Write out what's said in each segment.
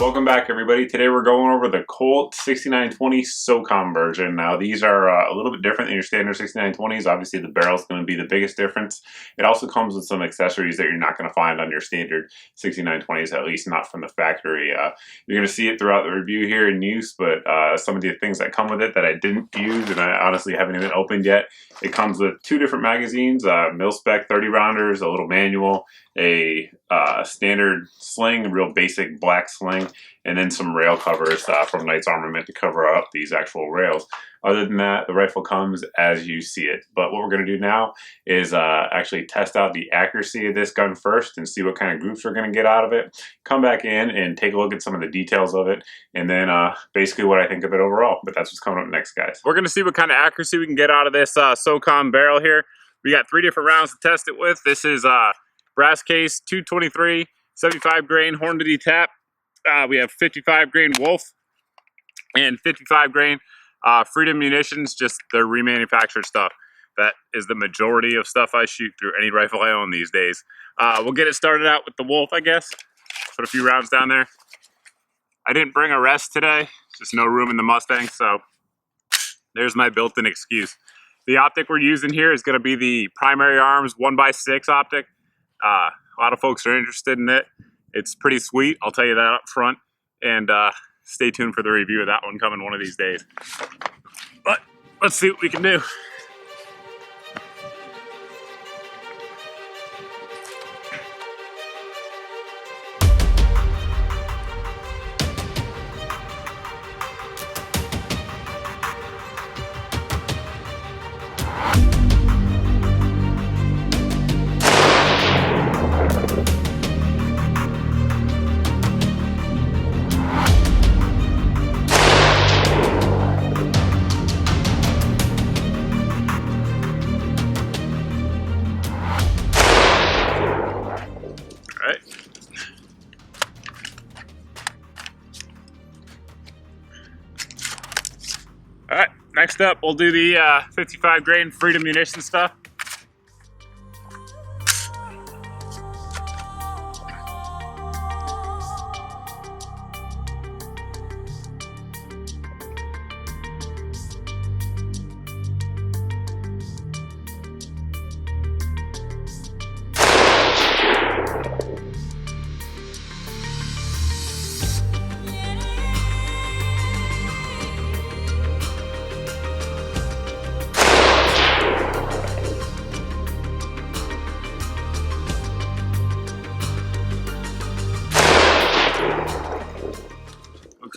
Welcome back, everybody. Today we're going over the Colt 6920 SOCOM version. Now these are a little bit different than your standard 6920s. Obviously the barrel's going to be the biggest difference. It also comes with some accessories that you're not going to find on your standard 6920s, at least not from the factory. You're going to see it throughout the review here in use, but some of the things that come with it that I didn't use and I honestly haven't even opened yet. It comes with two different magazines, mil-spec 30 rounders, a little manual, a standard sling, a real basic black sling, and then some rail covers from Knight's Armament to cover up these actual rails. Other than that, the rifle comes as you see it. But what we're going to do now is actually test out the accuracy of this gun first and see what kind of groups we're going to get out of it. Come back in and take a look at some of the details of it, and then basically what I think of it overall. But that's what's coming up next, guys. We're going to see what kind of accuracy we can get out of this SOCOM barrel here. We got 3 different rounds to test it with. This is brass case 223, 75 grain Hornady tap. We have 55 grain Wolf and 55 grain Freedom munitions, just the remanufactured stuff. That is the majority of stuff I shoot through any rifle I own these days. We'll get it started out with the Wolf, I guess. Put a few rounds down there. I didn't bring a rest today. Just no room in the Mustang, so there's my built-in excuse. The optic we're using here is going to be the Primary Arms 1x6 optic. A lot of folks are interested in it. It's pretty sweet, I'll tell you that up front. And stay tuned for the review of that one coming one of these days. But let's see what we can do. All right, next up, we'll do the 55 grain Freedom munition stuff.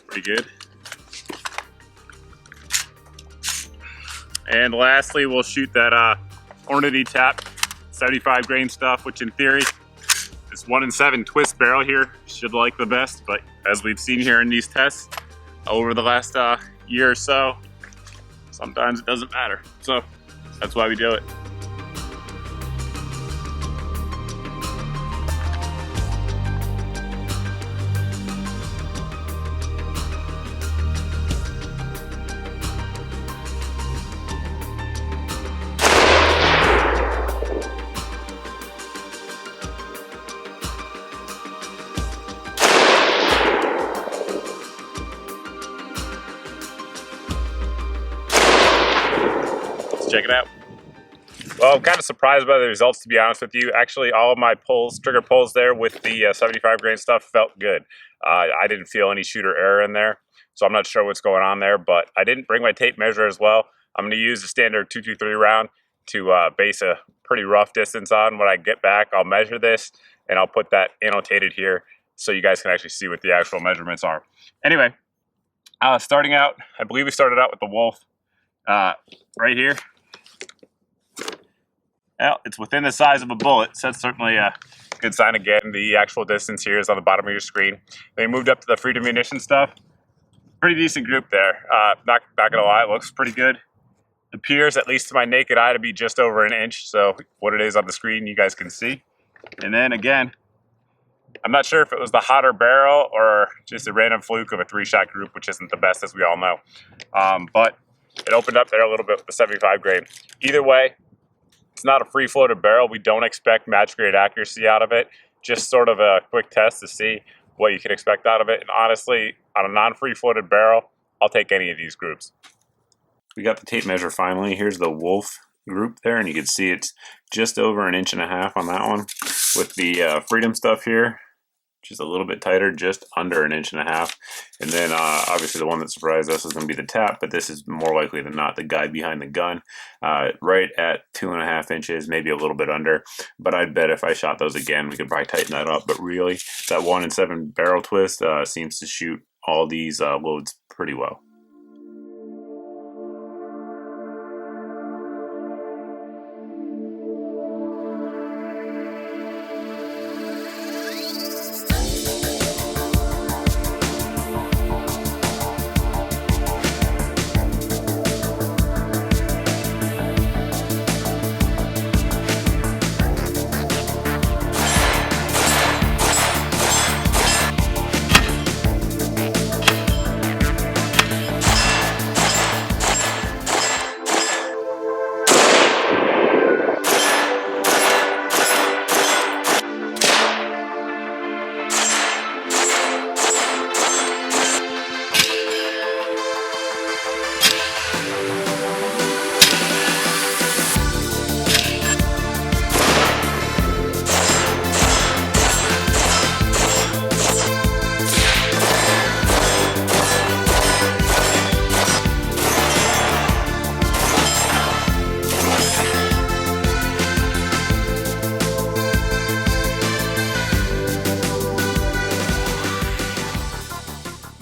Pretty good. And lastly, we'll shoot that Hornady tap 75 grain stuff, which in theory, this 1-in-7 twist barrel here should like the best, but as we've seen here in these tests over the last year or so, sometimes it doesn't matter. So that's why we do it. Check it out. Well, I'm kind of surprised by the results, to be honest with you. Actually, all of my pulls, trigger pulls there with the 75 grain stuff felt good. I didn't feel any shooter error in there, so I'm not sure what's going on there, but I didn't bring my tape measure as well. I'm going to use the standard 223 round to base a pretty rough distance on. When I get back, I'll measure this, and I'll put that annotated here so you guys can actually see what the actual measurements are. Anyway, starting out, I believe we started out with the Wolf right here. Well, it's within the size of a bullet, so that's certainly a good sign. Again, the actual distance here is on the bottom of your screen. Then we moved up to the Freedom munition stuff. Pretty decent group there. Not gonna lie, it looks pretty good. It appears, at least to my naked eye, to be just over an inch. So what it is on the screen, you guys can see. And then again, I'm not sure if it was the hotter barrel or just a random fluke of a 3-shot group, which isn't the best, as we all know. But it opened up there a little bit with the 75 grain. Either way, it's not a free-floated barrel. We don't expect match grade accuracy out of it. Just sort of a quick test to see what you can expect out of it. And honestly, on a non-free floated barrel, I'll take any of these groups. We got the tape measure finally. Here's the Wolf group there, and you can see it's just over 1.5 inches on that one. With the Freedom stuff here, just a little bit tighter, just under 1.5 inches. And then obviously the one that surprised us is going to be the tap, but this is more likely than not the guy behind the gun, right at 2.5 inches, maybe a little bit under. But I'd bet if I shot those again, we could probably tighten that up. But really, that 1 in 7 barrel twist seems to shoot all these loads pretty well.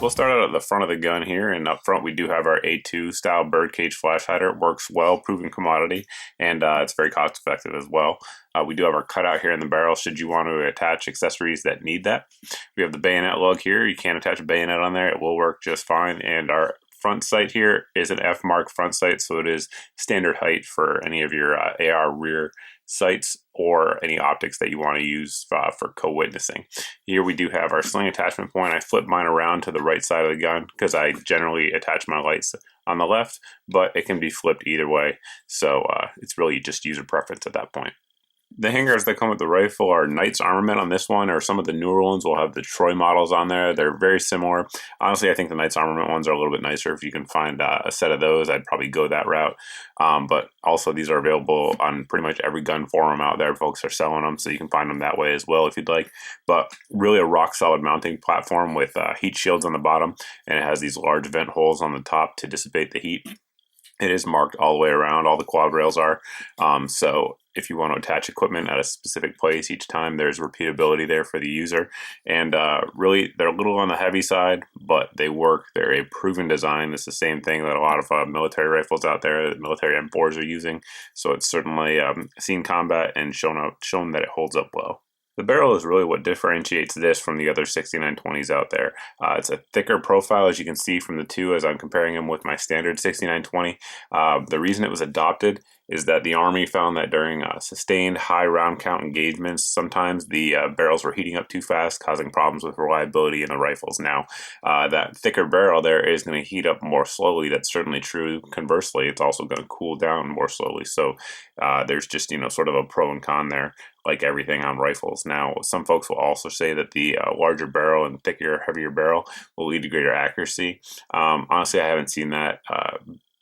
We'll start out at the front of the gun here, and up front we do have our A2 style birdcage flash hider. It works well, proven commodity, and it's very cost effective as well. We do have our cutout here in the barrel should you want to attach accessories that need that. We have the bayonet lug here. You can attach a bayonet on there. It will work just fine. And our front sight here is an F-mark front sight, so it is standard height for any of your AR rear sights or any optics that you want to use for co-witnessing. Here we do have our sling attachment point. I flip mine around to the right side of the gun because I generally attach my lights on the left, but it can be flipped either way, so it's really just user preference at that point. The hangers that come with the rifle are Knight's armament on this one, or some of the newer ones will have the Troy models on there. They're very similar. Honestly, I think the Knight's armament ones are a little bit nicer. If you can find a set of those, I'd probably go that route. But also these are available on pretty much every gun forum out there. Folks are selling them, so you can find them that way as well if you'd like. But really a rock solid mounting platform with heat shields on the bottom, and it has these large vent holes on the top to dissipate the heat. It is marked all the way around, all the quad rails are. So if you want to attach equipment at a specific place each time, there's repeatability there for the user. And really, they're a little on the heavy side, but they work. They're a proven design. It's the same thing that a lot of military rifles out there, military M4s are using. So it's certainly seen combat and shown that it holds up well. The barrel is really what differentiates this from the other 6920s out there. It's a thicker profile, as you can see from the two as I'm comparing them with my standard 6920. The reason it was adopted is that the Army found that during sustained high round count engagements, sometimes the barrels were heating up too fast, causing problems with reliability in the rifles. Now, that thicker barrel there is going to heat up more slowly. That's certainly true. Conversely, it's also going to cool down more slowly. So there's just, sort of a pro and con there, like everything on rifles. Now, some folks will also say that the larger barrel and thicker, heavier barrel will lead to greater accuracy. Honestly, I haven't seen that.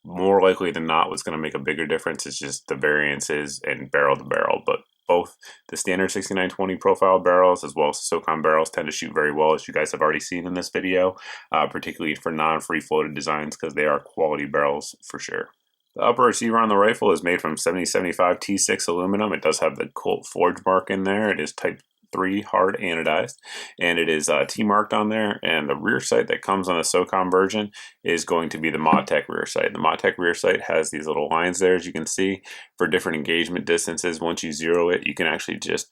More likely than not, what's going to make a bigger difference is just the variances in barrel to barrel. But both the standard 6920 profile barrels as well as the SOCOM barrels tend to shoot very well, as you guys have already seen in this video, particularly for non-free floated designs, because they are quality barrels for sure. The upper receiver on the rifle is made from 7075 T6 aluminum. It does have the Colt forge mark in there. It is type 3 hard anodized, and it is T-marked on there. And the rear sight that comes on the SOCOM version is going to be the ModTech rear sight. The ModTech rear sight has these little lines there, as you can see, for different engagement distances. Once you zero it, you can actually just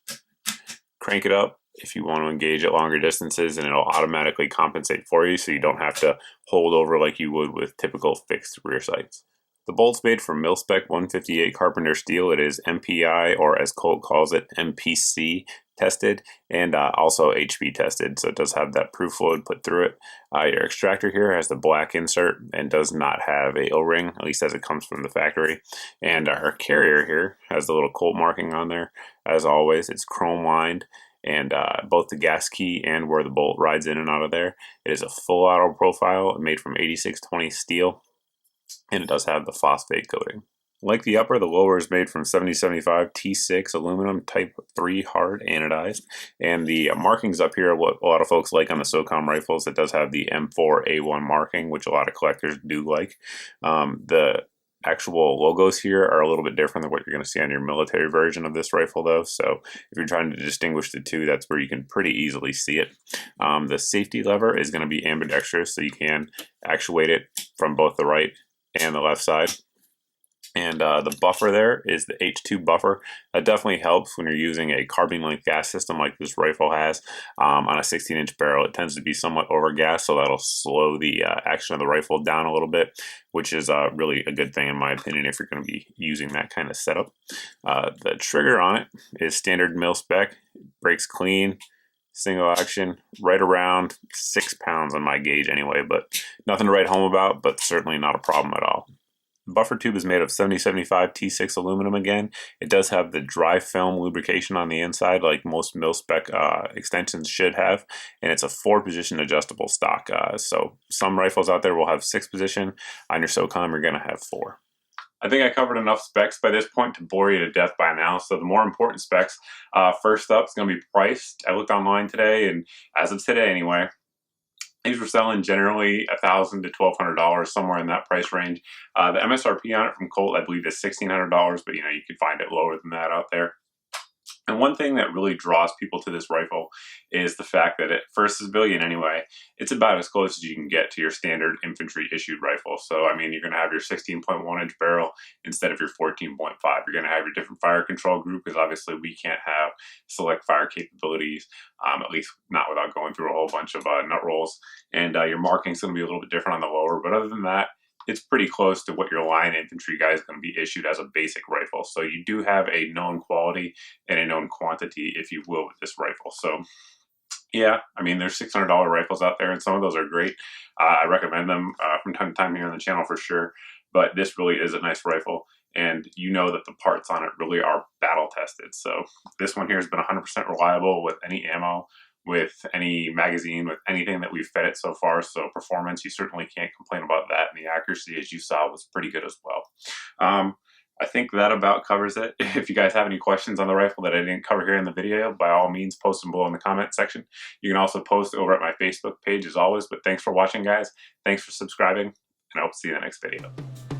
crank it up if you want to engage at longer distances, and it'll automatically compensate for you, so you don't have to hold over like you would with typical fixed rear sights. The bolt's made from mil-spec 158 Carpenter steel. It is MPI, or as Colt calls it, MPC tested, and also HP tested, so it does have that proof load put through it. Your extractor here has the black insert and does not have a O-ring, at least as it comes from the factory. And our carrier here has the little Colt marking on there. As always, it's chrome lined, and both the gas key and where the bolt rides in and out of there. It is a full auto profile made from 8620 steel, and it does have the phosphate coating. Like the upper, the lower is made from 7075 T6 aluminum type 3 hard anodized, and the markings up here are what a lot of folks like on the SOCOM rifles. It does have the M4A1 marking, which a lot of collectors do like. The actual logos here are a little bit different than what you're going to see on your military version of this rifle, though, so if you're trying to distinguish the two, that's where you can pretty easily see it. The safety lever is going to be ambidextrous, so you can actuate it from both the right and the left side. And the buffer there is the H2 buffer. That definitely helps when you're using a carbine length gas system like this rifle has. On a 16-inch barrel, it tends to be somewhat overgassed, so that'll slow the action of the rifle down a little bit, which is really a good thing in my opinion if you're going to be using that kind of setup. The trigger on it is standard mil spec, breaks clean, single action, right around 6 pounds on my gauge anyway, but nothing to write home about, but certainly not a problem at all. The buffer tube is made of 7075 T6 aluminum again. It does have the dry film lubrication on the inside like most mil-spec extensions should have, and it's a 4-position adjustable stock. So some rifles out there will have 6-position. On your SOCOM, you're going to have 4. I think I covered enough specs by this point to bore you to death by now. So the more important specs, first up is going to be priced. I looked online today, and as of today anyway, these were selling generally $1,000 to $1,200, somewhere in that price range. The MSRP on it from Colt, I believe, is $1,600, but you could find it lower than that out there. And one thing that really draws people to this rifle is the fact that for a civilian anyway, it's about as close as you can get to your standard infantry issued rifle. So, I mean, you're going to have your 16.1 inch barrel instead of your 14.5. You're going to have your different fire control group, because obviously we can't have select fire capabilities, at least not without going through a whole bunch of nut rolls. And your marking is going to be a little bit different on the lower, but other than that, it's pretty close to what your line infantry guy is going to be issued as a basic rifle. So you do have a known quality and a known quantity, if you will, with this rifle. So yeah, I mean, there's $600 rifles out there, and some of those are great. I recommend them from time to time here on the channel for sure. But this really is a nice rifle, and you know that the parts on it really are battle tested. So this one here has been 100% reliable with any ammo, with any magazine, with anything that we've fed it so far. So performance, you certainly can't complain about that. And the accuracy, as you saw, was pretty good as well. I think that about covers it. If you guys have any questions on the rifle that I didn't cover here in the video, by all means, post them below in the comment section. You can also post over at my Facebook page as always. But thanks for watching, guys. Thanks for subscribing, and I hope to see you in the next video.